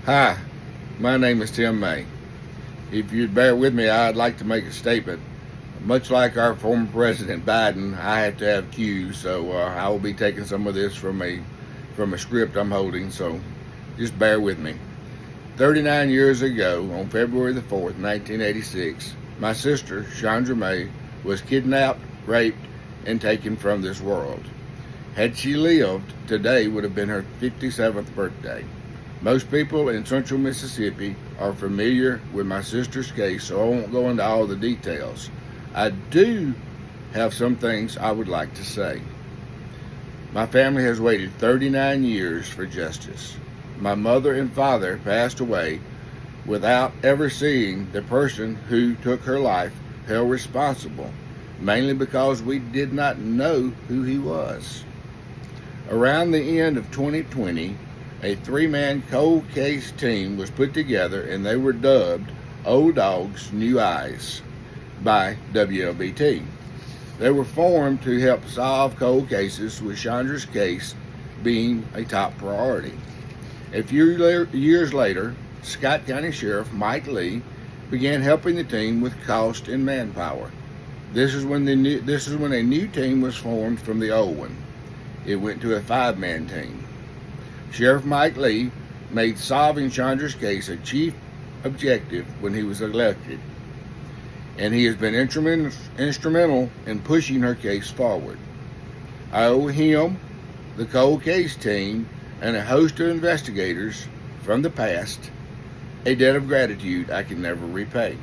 Hi, my name is Tim May. If you'd bear with me, I'd like to make a statement. Much like our former President Biden, I have to have cues, so I will be taking some of this from a script I'm holding, so just bear with me. 39 years ago, on February the 4th, 1986, my sister, Shondra May, was kidnapped, raped, and taken from this world. Had she lived, today would have been her 57th birthday. Most people in central Mississippi are familiar with my sister's case, so I won't go into all the details. I do have some things I would like to say. My family has waited 39 years for justice. My mother and father passed away without ever seeing the person who took her life held responsible, mainly because we did not know who he was. Around the end of 2020, a three-man cold case team was put together, and they were dubbed Old Dogs, New Eyes by WLBT. They were formed to help solve cold cases, with Shondra's case being a top priority. A few years later, Scott County Sheriff Mike Lee began helping the team with cost and manpower. This is when a new team was formed from the old one. It went to a 5-man team. Sheriff Mike Lee made solving Shondra's case a chief objective when he was elected, and he has been instrumental in pushing her case forward. I owe him, the cold case team, and a host of investigators from the past a debt of gratitude I can never repay.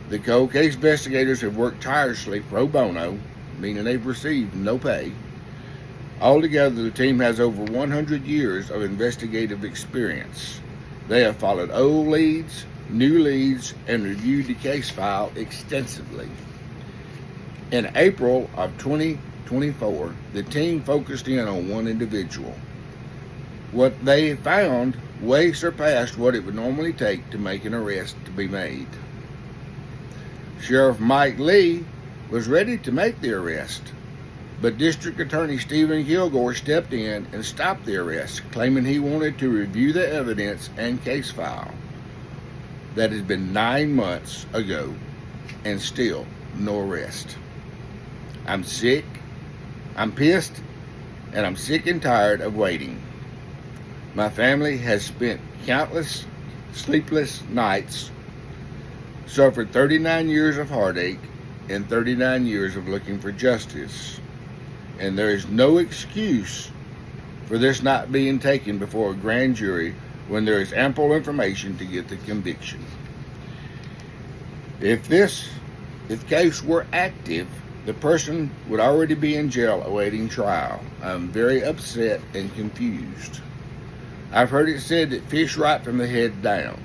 The cold case investigators have worked tirelessly pro bono, meaning they've received no pay. Altogether, the team has over 100 years of investigative experience. They have followed old leads, new leads, and reviewed the case file extensively. In April of 2024, the team focused in on one individual. What they found way surpassed what it would normally take to make an arrest to be made. Sheriff Mike Lee was ready to make the arrest, but District Attorney Stephen Kilgore stepped in and stopped the arrest, claiming he wanted to review the evidence and case file. That has been 9 months ago, and still no arrest. I'm sick, I'm pissed, and I'm sick and tired of waiting. My family has spent countless sleepless nights, suffered 39 years of heartache, and 39 years of looking for justice. And there is no excuse for this not being taken before a grand jury when there is ample information to get the conviction. If case were active, the person would already be in jail awaiting trial. I'm very upset and confused. I've heard it said that fish rot from the head down.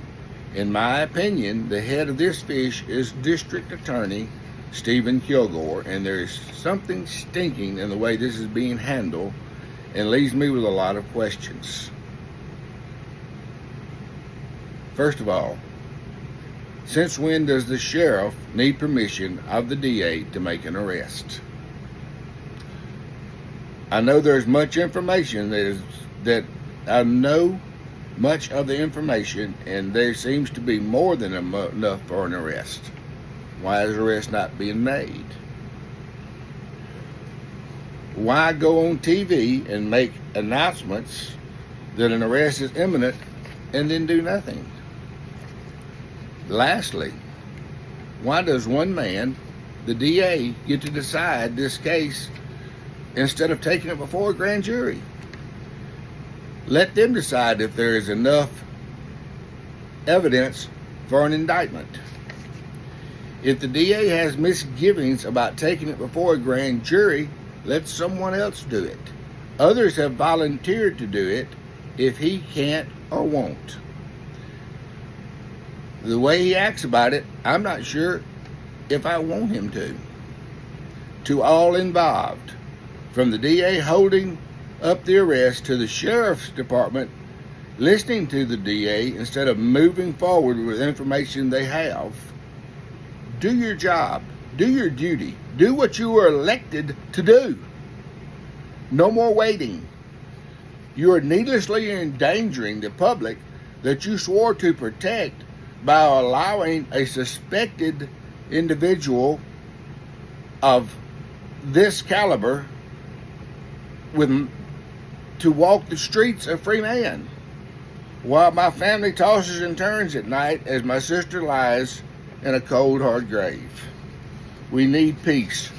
In my opinion, the head of this fish is District Attorney Stephen Kilgore, and there is something stinking in the way this is being handled and leaves me with a lot of questions. First of all, since when does the sheriff need permission of the DA to make an arrest? I know there's much information that I know much of the information, and there seems to be more than enough for an arrest. Why is the arrest not being made? Why go on TV and make announcements that an arrest is imminent and then do nothing? Lastly, why does one man, the DA, get to decide this case instead of taking it before a grand jury? Let them decide if there is enough evidence for an indictment. If the DA has misgivings about taking it before a grand jury, let someone else do it. Others have volunteered to do it if he can't or won't. The way he acts about it, I'm not sure if I want him to. To all involved, from the DA holding up the arrest to the sheriff's department listening to the DA instead of moving forward with information they have, do your job, do your duty, do what you were elected to do. No more waiting. You are needlessly endangering the public that you swore to protect by allowing a suspected individual of this caliber to walk the streets a free man, while my family tosses and turns at night as my sister lies in a cold, hard grave. We need peace.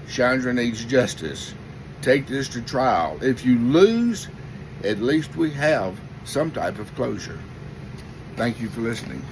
Shondra needs justice. Take this to trial. If you lose, at least we have some type of closure. Thank you for listening.